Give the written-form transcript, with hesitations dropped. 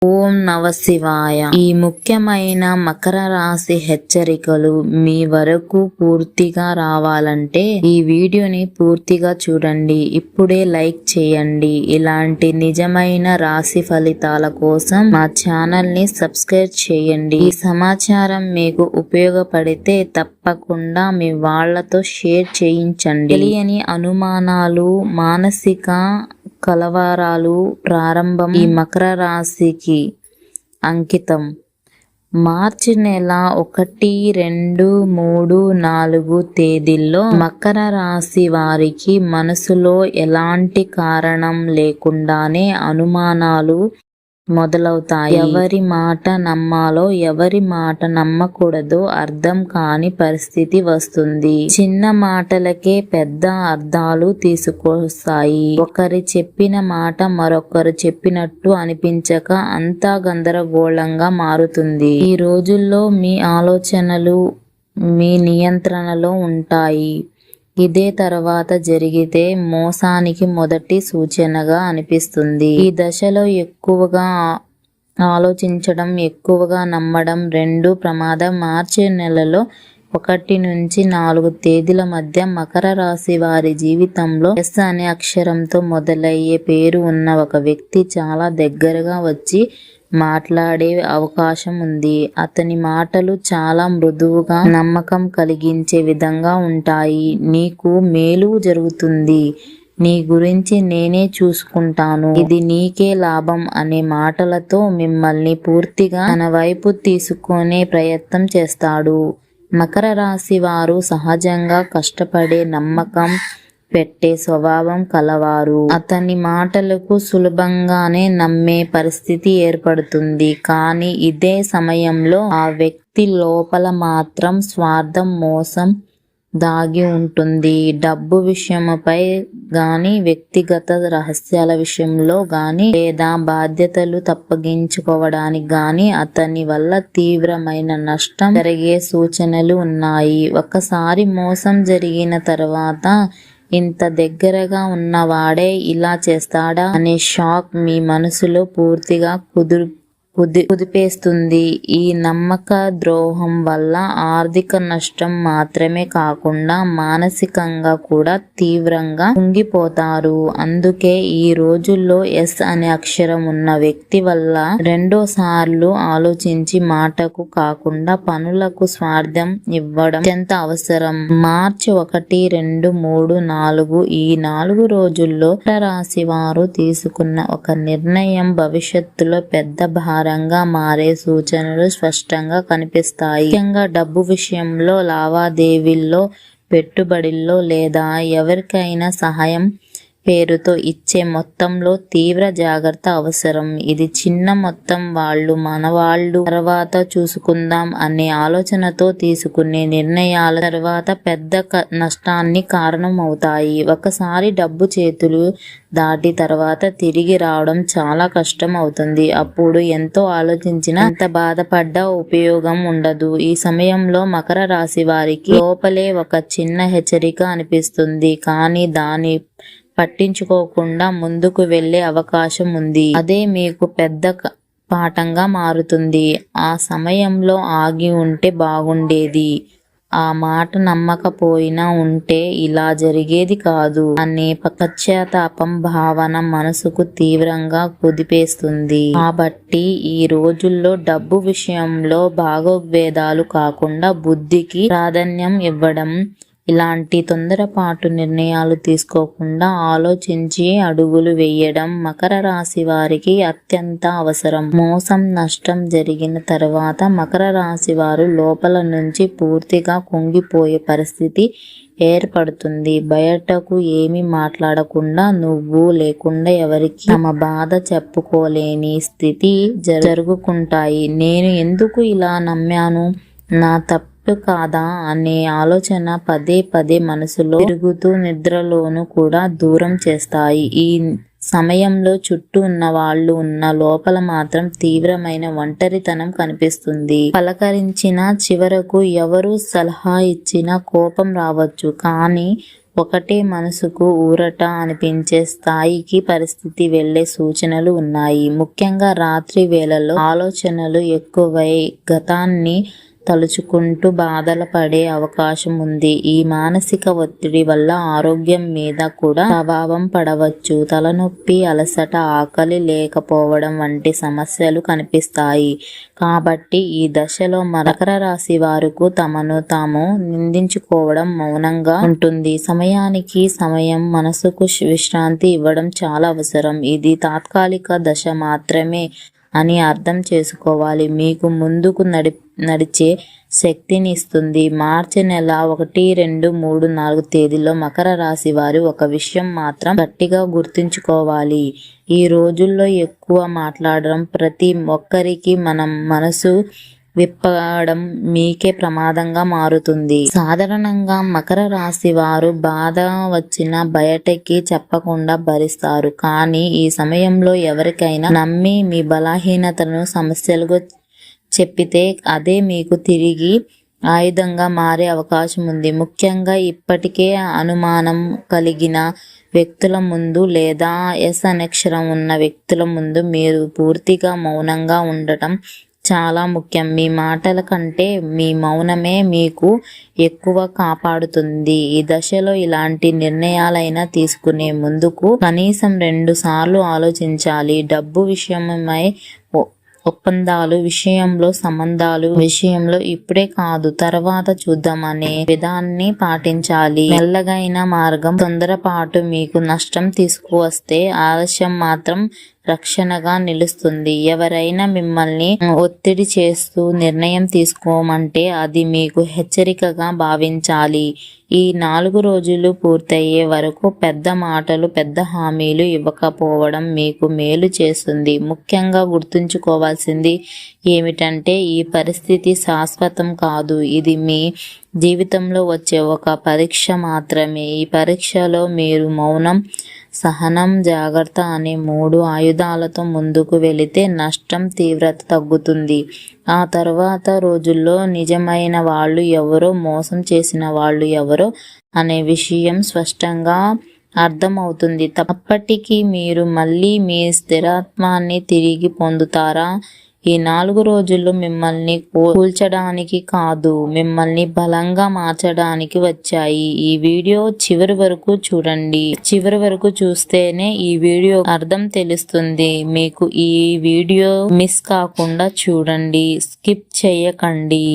ఓం నమ శివాయ. ఈ ముఖ్యమైన మకర రాశి హెచ్చరికలు మీ వరకు పూర్తిగా రావాలంటే ఈ వీడియోని పూర్తిగా చూడండి. ఇప్పుడే లైక్ చేయండి. ఇలాంటి నిజమైన రాశి ఫలితాల కోసం మా ఛానల్ ని సబ్స్క్రైబ్ చేయండి. ఈ సమాచారం మీకు ఉపయోగపడితే తప్పకుండా మీ వాళ్ళతో షేర్ చేయించండి. తెలియని అనుమానాలు, మానసిక కలవరాలు ప్రారంభం ఈ మకర రాశికి అంకితం. మార్చి నెల 1, 2, 3, 4 తేదీల్లో మకర రాశి వారికి మనసులో ఎలాంటి కారణం లేకుండానే అనుమానాలు మొదలవుతాయి. ఎవరి మాట నమ్మాలో ఎవరి మాట నమ్మకూడదో అర్థం కాని పరిస్థితి వస్తుంది. చిన్న మాటలకే పెద్ద అర్థాలు తీసుకొస్తాయి. ఒకరి చెప్పిన మాట మరొకరు చెప్పినట్టు అనిపించక అంతా గందరగోళంగా మారుతుంది. ఈ రోజుల్లో మీ ఆలోచనలు మీ నియంత్రణలో ఉంటాయి. ఇదే తర్వాత జరిగితే మోసానికి మొదటి సూచనగా అనిపిస్తుంది. ఈ దశలో ఎక్కువగా ఆలోచించడం, ఎక్కువగా నమ్మడం రెండూ ప్రమాదం. మార్చి నెలలో 1 నుంచి 4 తేదీల మధ్య మకర రాశి వారి జీవితంలో ఎస్ అనే అక్షరంతో మొదలయ్యే పేరు ఉన్న ఒక వ్యక్తి చాలా దగ్గరగా వచ్చి మాట్లాడే అవకాశం ఉంది. అతని మాటలు చాలా మృదువుగా, నమ్మకం కలిగించే విధంగా ఉంటాయి. నీకు మేలు జరుగుతుంది, నీ గురించి నేనే చూసుకుంటాను, ఇది నీకే లాభం అనే మాటలతో మిమ్మల్ని పూర్తిగా తన వైపు తీసుకునే ప్రయత్నం చేస్తాడు. మకర రాశి వారు సహజంగా కష్టపడే, నమ్మకం పెట్టే స్వభావం కలవారు. అతని మాటలకు సులభంగానే నమ్మే పరిస్థితి ఏర్పడుతుంది. కానీ ఇదే సమయంలో ఆ వ్యక్తి లోపల మాత్రం స్వార్థం, మోసం దాగి ఉంటుంది. డబ్బు విషయమపై గాని, వ్యక్తిగత రహస్యాల విషయంలో గాని, లేదా బాధ్యతలు తప్పగించుకోవడానికి గాని అతని వల్ల తీవ్రమైన నష్టం జరిగే సూచనలు ఉన్నాయి. ఒకసారి మోసం జరిగిన తర్వాత ఇంత దగ్గరగా ఉన్నవాడే ఇలా చేస్తాడా అనే షాక్ మీ మనసులో పూర్తిగా కుదిపేస్తుంది. ఈ నమ్మక ద్రోహం వల్ల ఆర్థిక నష్టం మాత్రమే కాకుండా మానసికంగా కూడా తీవ్రంగా కుంగిపోతారు. అందుకే ఈ రోజుల్లో ఎస్ అనే అక్షరం ఉన్న వ్యక్తి వల్ల రెండోసార్లు ఆలోచించి మాటకు కాకుండా పనులకు స్వార్థం ఇవ్వడం అత్యంత అవసరం. మార్చి 1, 2, 3, 4 ఈ 4 రోజుల్లో మకర రాశి వారు తీసుకున్న ఒక నిర్ణయం భవిష్యత్తులో పెద్ద భారంగా మారే సూచనలు స్పష్టంగా కనిపిస్తాయి. ముఖ్యంగా డబ్బు విషయంలో, లావాదేవీల్లో, పెట్టుబడుల్లో లేదా ఎవరికైనా సహాయం పేరుతో ఇచ్చే మొత్తంలో తీవ్ర జాగ్రత్త అవసరం. ఇది చిన్న మొత్తం వాళ్ళు మనవాళ్ళు తర్వాత చూసుకుందాం అనే ఆలోచనతో తీసుకునే నిర్ణయాల తర్వాత పెద్ద నష్టాన్ని కారణం అవుతాయి. ఒకసారి డబ్బు చేతులు దాటి తర్వాత తిరిగి రావడం చాలా కష్టం అవుతుంది. అప్పుడు ఎంతో ఆలోచించినా, ఎంత బాధపడ్డా ఉపయోగం ఉండదు. ఈ సమయంలో మకర రాశి వారికి లోపలే ఒక చిన్న హెచ్చరిక అనిపిస్తుంది. కానీ దాని పట్టించుకోకుండా ముందుకు వెళ్లే అవకాశం ఉంది. అదే మీకు పెద్ద పాఠంగా మారుతుంది. ఆ సమయంలో ఆగి ఉంటే బాగుండేది, ఆ మాట నమ్మకపోయినా ఉంటే ఇలా జరిగేది కాదు అనే పశ్చాత్తాపం భావన మనసుకు తీవ్రంగా కుదిపేస్తుంది. కాబట్టి ఈ రోజుల్లో డబ్బు విషయంలో భావోద్వేగాలు కాకుండా బుద్ధికి ప్రాధాన్యం ఇవ్వడం, ఇలాంటి తొందరపాటు నిర్ణయాలు తీసుకోకుండా ఆలోచించి అడుగులు వేయడం మకర రాశి వారికి అత్యంత అవసరం. మోసం, నష్టం జరిగిన తర్వాత మకర రాశి వారు లోపల నుంచి పూర్తిగా కుంగిపోయే పరిస్థితి ఏర్పడుతుంది. బయటకు ఏమీ మాట్లాడకుండా, నువ్వు లేకుండా ఎవరికి తమ బాధ చెప్పుకోలేని స్థితి జరుగుకుంటాయి. నేను ఎందుకు ఇలా నమ్మాను, నా తప్పు కాదా అనే ఆలోచన పదే పదే మనసులో తిరుగుతూ నిద్రలోను కూడా దూరం చేస్తాయి. ఈ సమయంలో చుట్టూ ఉన్న వాళ్ళు ఉన్న లోపల మాత్రం తీవ్రమైన ఒంటరితనం కనిపిస్తుంది. పలకరించిన చివరకు ఎవరు సలహా ఇచ్చినా కోపం రావచ్చు, కానీ ఒకటే మనసుకు ఊరట అనిపించే స్థాయికి పరిస్థితి వెళ్లే సూచనలు ఉన్నాయి. ముఖ్యంగా రాత్రి వేళల్లో ఆలోచనలు ఎక్కువై గతాన్ని తలుచుకుంటూ బాధలు పడే అవకాశం ఉంది. ఈ మానసిక ఒత్తిడి వల్ల ఆరోగ్యం మీద కూడా ప్రభావం పడవచ్చు. తలనొప్పి, అలసట, ఆకలి లేకపోవడం వంటి సమస్యలు కనిపిస్తాయి. కాబట్టి ఈ దశలో మకర రాశి వారికి తమను తాము నిందించుకోవడం మౌనంగా ఉంటుంది. సమయానికి సమయం మనసుకు విశ్రాంతి ఇవ్వడం చాలా అవసరం. ఇది తాత్కాలిక దశ మాత్రమే అని అర్థం చేసుకోవాలి. మీకు ముందుకు నడిచే శక్తిని ఇస్తుంది. మార్చి నెల 1, 2, 3, 4 తేదీల్లో మకర రాశి వారు ఒక విషయం మాత్రం గట్టిగా గుర్తుంచుకోవాలి. ఈ రోజుల్లో ఎక్కువ మాట్లాడడం, ప్రతి ఒక్కరికి మనసు విప్పడం మీకే ప్రమాదంగా మారుతుంది. సాధారణంగా మకర రాశి వారు బాధ వచ్చినా బయటకి చెప్పకుండా భరిస్తారు. కానీ ఈ సమయంలో ఎవరికైనా నమ్మి మీ బలహీనతను సమస్యలుగా చెప్పితే అదే మీకు తిరిగి ఆయుధంగా మారే అవకాశం ఉంది. ముఖ్యంగా ఇప్పటికే అనుమానం కలిగిన వ్యక్తుల ముందు లేదా ఎస్ అక్షరం ఉన్న వ్యక్తుల ముందు మీరు పూర్తిగా మౌనంగా ఉండటం చాలా ముఖ్యం. మీ మాటల కంటే మీ మౌనమే మీకు ఎక్కువ కాపాడుతుంది. ఈ దశలో ఇలాంటి నిర్ణయాలైనా తీసుకునే ముందుకు కనీసం 2 సార్లు ఆలోచించాలి. డబ్బు విషయమై ఒప్పందాలు విషయంలో, సంబంధాలు విషయంలో ఇప్పుడే కాదు తర్వాత చూద్దామనే విధాన్ని పాటించాలి. మెల్లగైన మార్గం. తొందరపాటు మీకు నష్టం తీసుకువస్తే ఆలస్యం మాత్రం రక్షణగా నిలుస్తుంది. ఎవరైనా మిమ్మల్ని ఒత్తిడి చేస్తూ నిర్ణయం తీసుకోమంటే అది మీకు హెచ్చరికగా భావించాలి. ఈ 4 రోజులు పూర్తయ్యే వరకు పెద్ద మాటలు, పెద్ద హామీలు ఇవ్వకపోవడం మీకు మేలు చేస్తుంది. ముఖ్యంగా గుర్తుంచుకోవాల్సింది ఏమిటంటే ఈ పరిస్థితి శాశ్వతం కాదు. ఇది మీ జీవితంలో వచ్చే ఒక పరీక్ష మాత్రమే. ఈ పరీక్షలో మీరు మౌనం, సహనం, జాగ్రత్త అనే 3 ఆయుధాలతో ముందుకు వెళితే నష్టం తీవ్రత తగ్గుతుంది. ఆ తర్వాత రోజుల్లో నిజమైన వాళ్ళు ఎవరో, మోసం చేసిన వాళ్ళు ఎవరో అనే విషయం స్పష్టంగా అర్థమవుతుంది. అప్పటికి మీరు మళ్ళీ మీ స్థిరత్వాన్ని తిరిగి పొందుతారా? ఈ 4 రోజులు మిమ్మల్ని కూల్చడానికి కాదు, మిమ్మల్ని బలంగా మార్చడానికి వచ్చాయి. ఈ వీడియో చివరి వరకు చూడండి. చివరి వరకు చూస్తేనే ఈ వీడియో అర్థం తెలుస్తుంది. మీకు ఈ వీడియో మిస్ కాకుండా చూడండి, స్కిప్ చేయకండి.